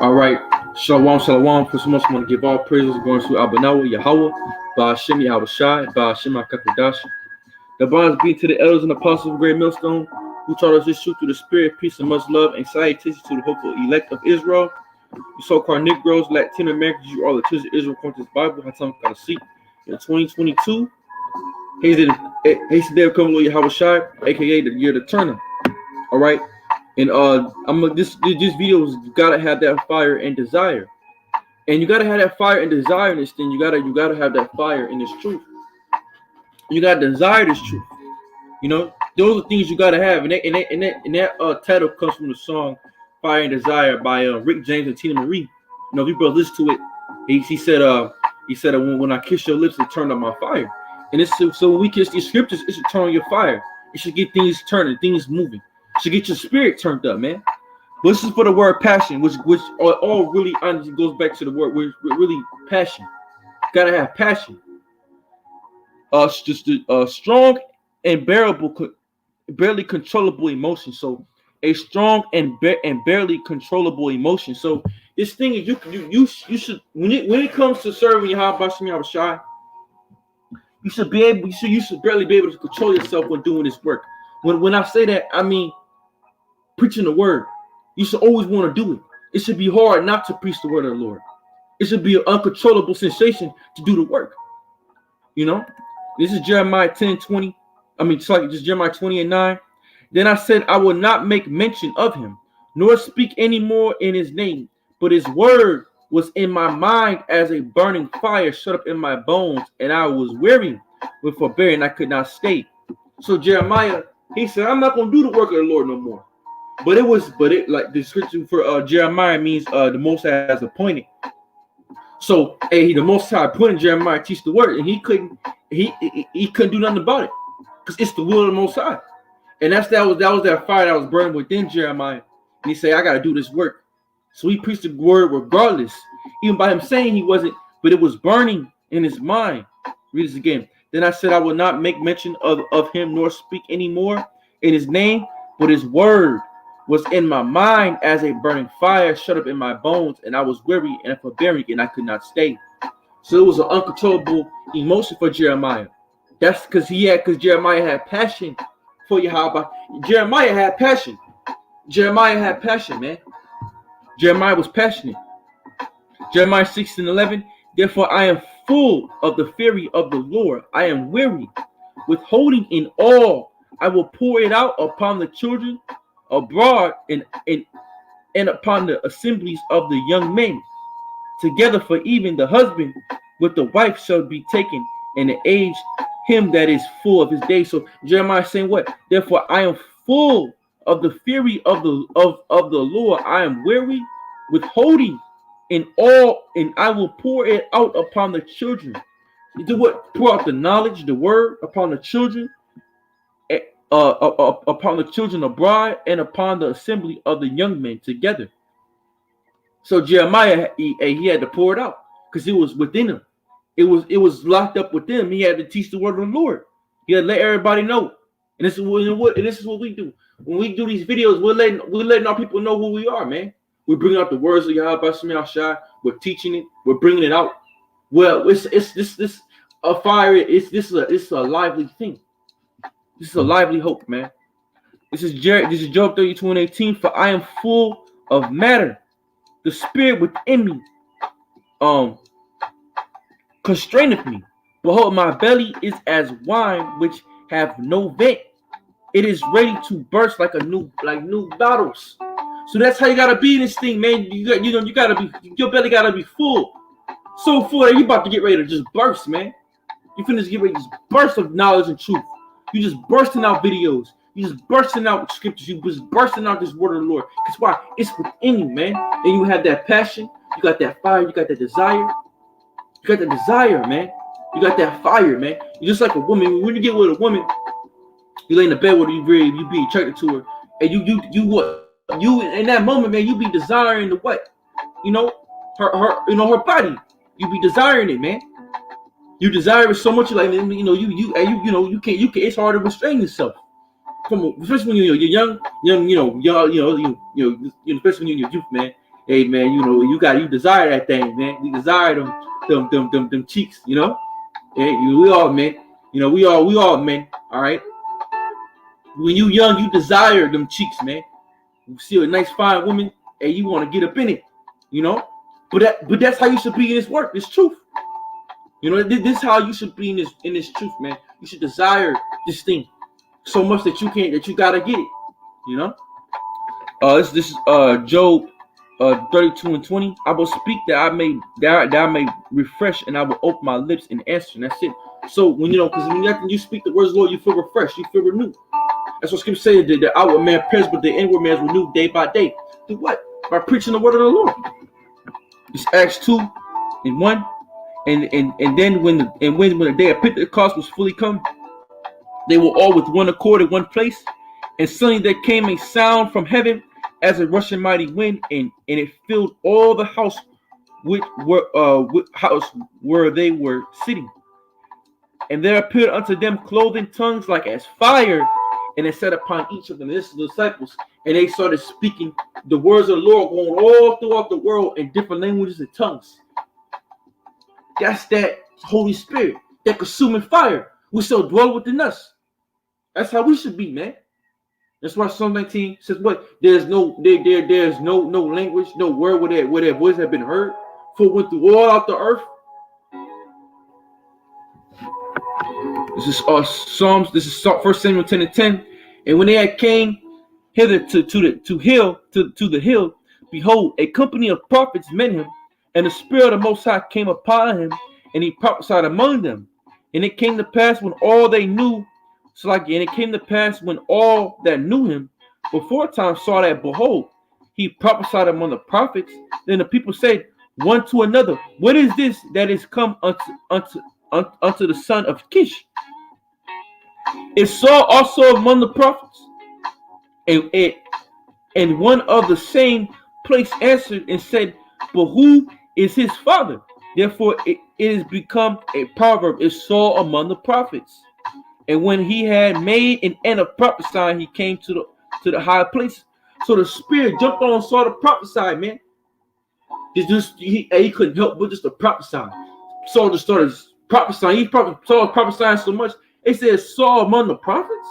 All right. Shalom, shalom. For so much, I want to give all praises going to Abanawa, Yahweh, Ba'ashem Yahweh Shai, Ba'ashem HaKakodash. The bonds be to the elders and apostles of Great Millstone, who taught us this truth through the spirit, peace, and much love, and salutations to the hopeful elect of Israel. You so-called Negroes, Latino Americans, you are the children of Israel according to this Bible. Hatam Kadasi. In 2022, Hasten Day of Coming Yahweh Shai, aka the year of the turner. All right. And this video is, you gotta have that fire and desire, and you gotta have that fire and desire in this thing. You gotta have that fire in this truth. You gotta desire this truth. You know, those are things you gotta have, and that title comes from the song "Fire and Desire" by Rick James and Tina Marie. You know, if you bro listen to it, he said when I kiss your lips, it turned on my fire. And it's so when we kiss these scriptures, it should turn on your fire. It should get things turning, things moving. Should get your spirit turned up, man. But this is for the word passion, which all really honestly goes back to the word really passion. Gotta have passion. Just a strong and barely controllable emotion. So a strong and barely controllable emotion. So this thing is you should when it comes to serving Yahweh Shai, you should barely be able to control yourself when doing this work. When I say that, I mean preaching the word. You should always want to do it. It should be hard not to preach the word of the Lord. It should be an uncontrollable sensation to do the work. You know, this is Jeremiah 10:20. It's like just Jeremiah 20:9. Then I said, I will not make mention of him, nor speak any more in his name. But his word was in my mind as a burning fire shut up in my bones, and I was weary with forbearing. I could not stay. So Jeremiah, he said, I'm not going to do the work of the Lord no more. But it like the scripture for Jeremiah means the Most High has appointed. So the Most High appointed Jeremiah to teach the word, and he couldn't do nothing about it because it's the will of the Most High. And that was that fire that was burning within Jeremiah. And he said, I got to do this work. So he preached the word regardless, even by him saying he wasn't, but it was burning in his mind. Read this again. Then I said, I will not make mention of him nor speak any more in his name, but his word was in my mind as a burning fire shut up in my bones, and I was weary and forbearing, and I could not stay. So it was an uncontrollable emotion for Jeremiah. That's because Jeremiah had passion for Yahweh. Jeremiah had passion. Man. Jeremiah was passionate. Jeremiah 6:11. Therefore I am full of the fury of the Lord. I am weary, withholding in all. I will pour it out upon the children abroad and upon the assemblies of the young men. Together, for even the husband with the wife shall be taken, and the age him that is full of his days. So Jeremiah saying what? Therefore I am full of the fury of the Lord. I am weary, withholding in all, and I will pour it out upon the children. You do what? Pour out the knowledge, the word upon the children, upon the children abroad, and upon the assembly of the young men together. So Jeremiah, he had to pour it out because it was within him. It was locked up within him. He had to teach the word of the Lord. He had to let everybody know. And this is what we do. When we do these videos, we're letting our people know who we are, man. We're bringing out the words of Yahweh Shai. We're teaching it. We're bringing it out. Well, it's a fire. It's a lively thing. This is a lively hope, man. This is Job 32:18. For I am full of matter. The spirit within me constraineth me. Behold, my belly is as wine which have no vent. It is ready to burst like new bottles. So that's how you gotta be in this thing, man. You gotta be, your belly gotta be full. So full that you about to get ready to just burst, man. You finna get ready to just burst of knowledge and truth. You just bursting out videos. You just bursting out scriptures. You just bursting out this word of the Lord. Because why? It's within you, man. And you have that passion. You got that fire. You got that desire. You got that desire, man. You got that fire, man. You're just like a woman. When you get with a woman, you lay in the bed with her, you be attracted to her. And you in that moment, man, you be desiring the what? You know, her body. You be desiring it, man. You desire it so much, like, you can't. It's hard to restrain yourself. especially when you're young, especially when you're in your youth, man. Hey, man, you desire that thing, man. You desire them cheeks, Hey, we all men, we all men. All right. When you young, you desire them cheeks, man. You see a nice fine woman, and you want to get up in it, But that's how you should be in this work. This truth. This is how you should be in this truth, man. You should desire this thing so much that you gotta get it. This is Job 32:20. I will speak that I may refresh, and I will open my lips and answer. And that's it. So when because when you speak the words of the Lord, you feel refreshed, you feel renewed. That's what Scripture says. The outward man perishes, but the inward man is renewed day by day. Through what? By preaching the word of the Lord. It's Acts 2:1. And then when the day of Pentecost was fully come, they were all with one accord in one place, and suddenly there came a sound from heaven as a rushing mighty wind, and it filled all the house where they were sitting. And there appeared unto them cloven tongues like as fire, and it sat upon each of them. This is the disciples, and they started speaking the words of the Lord, going all throughout the world in different languages and tongues. That's that Holy Spirit, that consuming fire, which shall dwell within us. That's how we should be, man. That's why Psalm 19 says, "What? There's no language, no word where their voice have been heard, for it went through all out the earth." This is Psalms. This is 1 Samuel 10:10. And when they had came hither to the hill, behold, a company of prophets met him, and the Spirit of the Most High came upon him, and he prophesied among them. And it came to pass when all they knew, and it came to pass when all that knew him before time saw that, behold, he prophesied among the prophets. Then the people said one to another, "What is this that is come unto the son of Kish?" It saw also among the prophets, and one of the same place answered and said, "But who is his father?" Therefore it is become a proverb. It saw among the prophets. And when he had made an end of prophesying, he came to the high place. So the Spirit jumped on and saw the prophesy, man. He couldn't help but just to prophesy. Saul just started prophesying. Saul was prophesying so much. It says Saul among the prophets.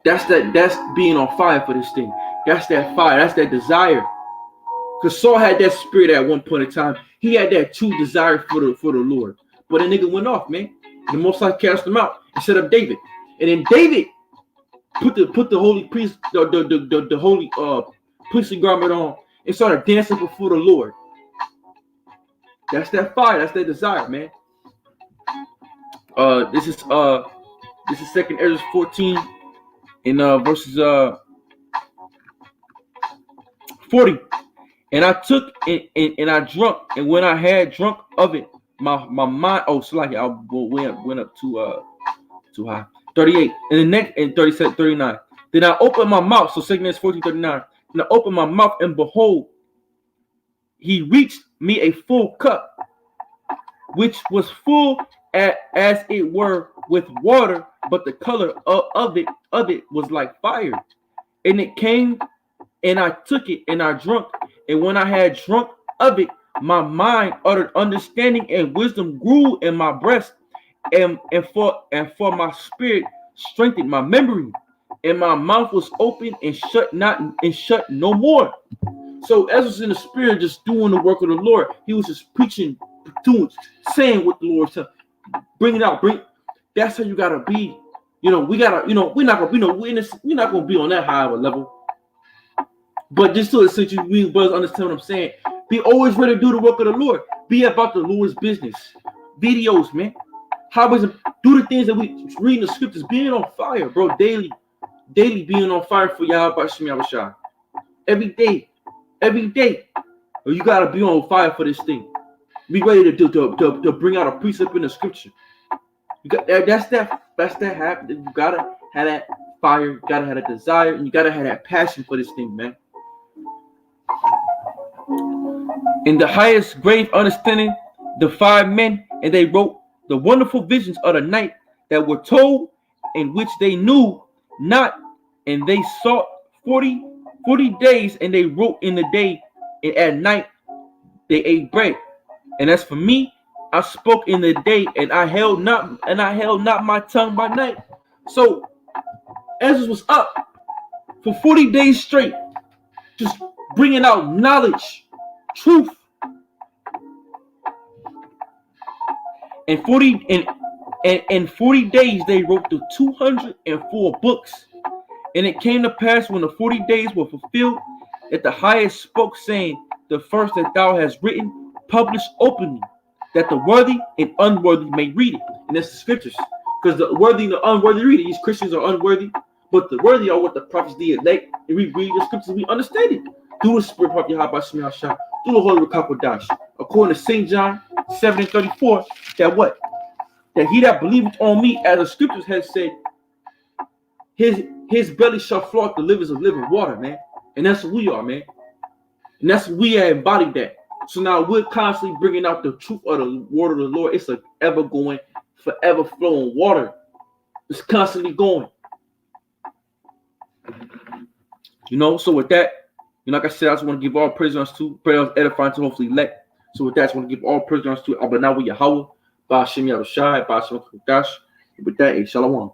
That's being on fire for this thing. That's that fire. That's that desire. Because Saul had that spirit at one point in time. He had that true desire for the Lord. But the nigga went off, man. The Most High cast him out and set up David. And then David put the holy priest, the holy priestly garment on and started dancing before the Lord. That's that fire. That's that desire, man. This is 2nd Ezra 14 in verses 40. And I took and I drunk, and when I had drunk of it, my mind. Oh, Slacky, I went up too high. 38 and the next and 37, 39. Then I opened my mouth. So 2nd Ezra 14:39. And I opened my mouth, and behold, he reached me a full cup, which was full as it were with water, but the color of it was like fire. And it came, and I took it, and I drunk. And when I had drunk of it, my mind uttered understanding, and wisdom grew in my breast, and for my spirit strengthened my memory, and my mouth was open and shut no more. So as was in the spirit, just doing the work of the Lord, he was just preaching, saying what the Lord said, bring it out, That's how you gotta be. We gotta, we're not gonna be on that high of a level. But just so we brothers understand what I'm saying, be always ready to do the work of the Lord. Be about the Lord's business. Videos, man. How is it? Do the things that we read in the scriptures. Being on fire, bro. Daily being on fire for Yahweh Shem Yahushua. Every day. You gotta be on fire for this thing. Be ready to bring out a precept in the scripture. You got that's that happen. You gotta have that fire. You gotta have that desire, and you gotta have that passion for this thing, man. In the highest grave understanding, the 5 men, and they wrote the wonderful visions of the night that were told, in which they knew not, and they sought 40 days, and they wrote in the day, and at night they ate bread. And as for me, I spoke in the day, and I held not my tongue by night. So Ezra was up for 40 days straight, just bringing out knowledge, truth. And 40 days they wrote the 204 books. And it came to pass when the 40 days were fulfilled that the highest spoke, saying, the first that thou hast written, publish openly, that the worthy and unworthy may read it. And that's the scriptures. Because the worthy and the unworthy read it. These Christians are unworthy, but the worthy are what the prophets did. Like, and we read the scriptures, we understand it. Through the spirit of Yahweh Shemiah Shah, through the Holy Rakakodash. According to St. John 7:34, that what? That he that believeth on me, as the scriptures has said, his belly shall flow out the rivers of living water, man. And that's what we are, man. And that's what we have embodied that. So now we're constantly bringing out the truth of the word of the Lord. It's a ever going, forever flowing water. It's constantly going. You know, so with that, you know, like I said, I just want to give all praise unto to prayers edifying to hopefully elect. So with that, I just want to give all praise unto to Abanawi Yahweh, Ba Shem Yahushai, Ba Shem Kudash. With that, Shalom.